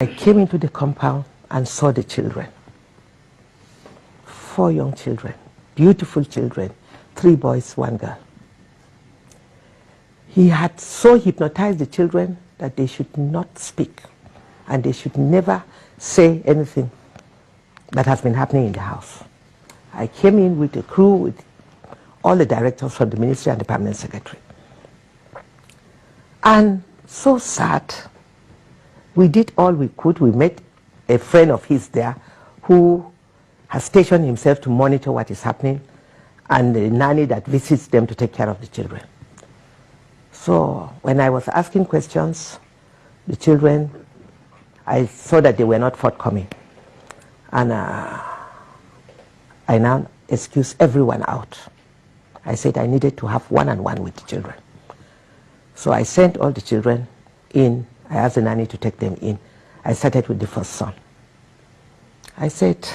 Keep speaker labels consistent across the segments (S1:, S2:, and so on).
S1: I came into the compound and saw the children. 4 young children, beautiful children, 3 boys, 1 girl. He had so hypnotized the children that they should not speak and they should never say anything that has been happening in the house. I came in with a crew, with all the directors from the ministry and the permanent secretary. And so sad, we did all we could. We met a friend of his there who has stationed himself to monitor what is happening, and the nanny that visits them to take care of the children. So when I was asking questions, the children, I saw that they were not forthcoming. And I now excused everyone out. I said I needed to have one-on-one with the children. So I sent all the children in. I asked the nanny to take them in. I started with the first son. I said,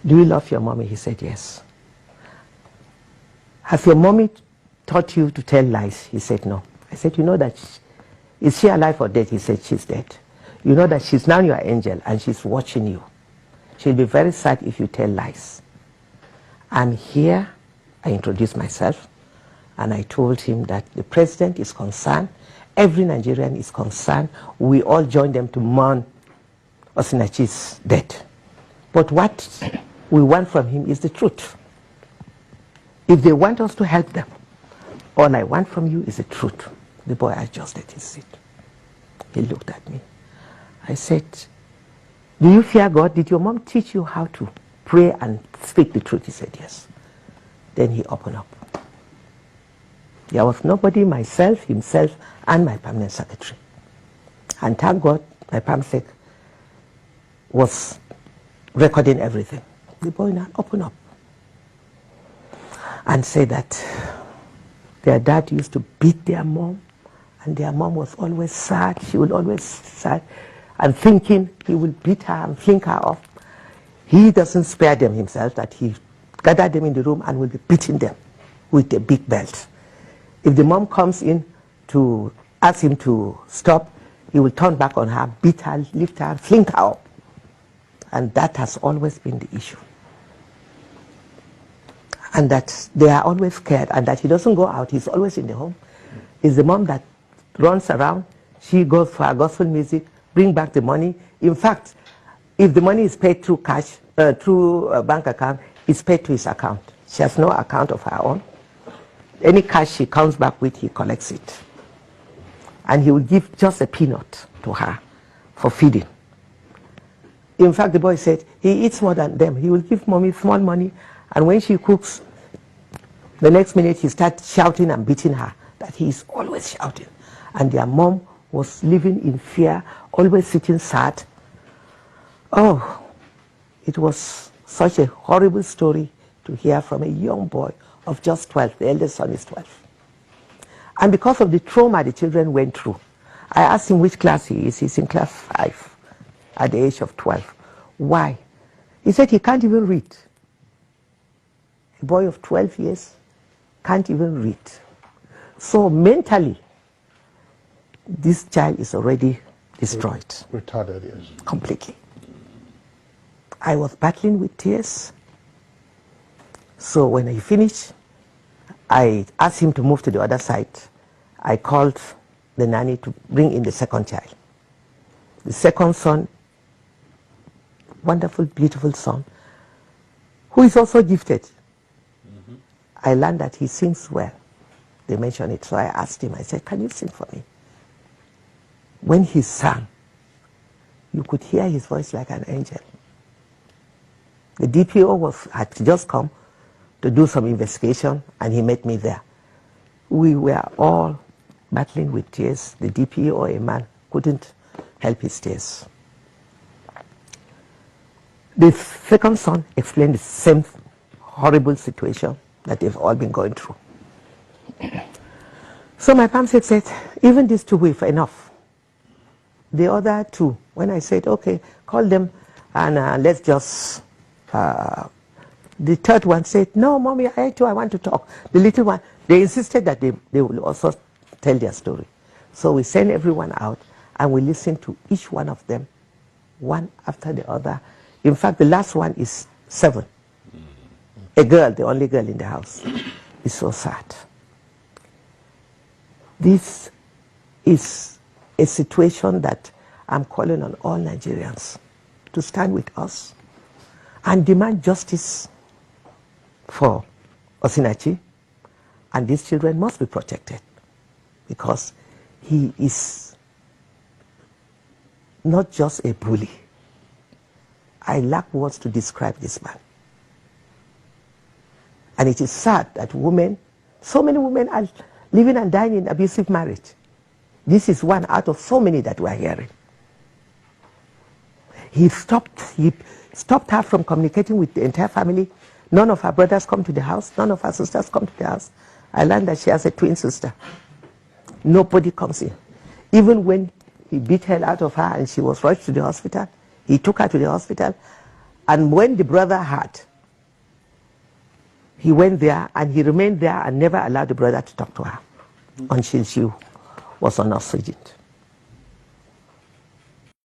S1: "Do you love your mommy?" He said, "Yes." "Has your mommy taught you to tell lies?" He said, "No." I said, "You know that, is she alive or dead?" He said, "She's dead." "You know that she's now your angel and she's watching you. She'll be very sad if you tell lies." And here I introduced myself and I told him that the president is concerned, every Nigerian is concerned. We all join them to mourn Osinachi's death. But what we want from him is the truth. If they want us to help them, all I want from you is the truth. The boy adjusted his seat. He looked at me. I said, "Do you fear God? Did your mom teach you how to pray and speak the truth?" He said, "Yes." Then he opened up. There was nobody, myself, himself, and my permanent secretary. And thank God, my permanent secretary was recording everything. The boy now opened up and said that their dad used to beat their mom, and their mom was always sad. She would always sad and thinking he will beat her and fling her off. He doesn't spare them himself, that he gathered them in the room and will be beating them with a big belt. If the mom comes in to ask him to stop, he will turn back on her, beat her, lift her, fling her up. And that has always been the issue. And that they are always scared, and that he doesn't go out, he's always in the home. It's the mom that runs around. She goes for her gospel music, bring back the money. In fact, if the money is paid through cash, through a bank account, it's paid to his account. She has no account of her own. Any cash she comes back with, he collects it. And he will give just a peanut to her for feeding. In fact, the boy said he eats more than them. He will give mommy small money, and when she cooks, the next minute he starts shouting and beating her, that he is always shouting. And their mom was living in fear, always sitting sad. Oh, it was such a horrible story to hear from a young boy of just 12. The eldest son is 12. And because of the trauma the children went through, I asked him which class he is. He's in class 5 at the age of 12. Why? He said he can't even read. A boy of 12 years can't even read. So mentally, this child is already destroyed.
S2: Retarded, yes.
S1: Completely. I was battling with tears. So when I finished, I asked him to move to the other side. I called the nanny to bring in the second child. The second son, wonderful, beautiful son, who is also gifted. Mm-hmm. I learned that he sings well. They mentioned it, so I asked him, I said, "Can you sing for me?" When he sang, you could hear his voice like an angel. The DPO had just come to do some investigation, and he met me there. We were all battling with tears. The DPO, a man, couldn't help his tears. The second son explained the same horrible situation that they've all been going through. So my pamphlet said, even these two were enough. The other two, when I said, okay, call them and let's just... the third one said, "No, mommy, I want to talk." The little one, they insisted that they will also tell their story. So we sent everyone out, and we listen to each one of them, one after the other. In fact, the last one is 7. A girl, the only girl in the house. It's so sad. This is a situation that I'm calling on all Nigerians to stand with us and demand justice for Osinachi, and these children must be protected because he is not just a bully. I lack words to describe this man. And it is sad that women, so many women are living and dying in abusive marriage. This is one out of so many that we are hearing. He stopped her from communicating with the entire family. None of her brothers come to the house. None of her sisters come to the house. I learned that she has a twin sister. Nobody comes in. Even when he beat hell out of her and she was rushed to the hospital, he took her to the hospital. And when the brother heard, he went there and he remained there and never allowed the brother to talk to her until she was on oxygen.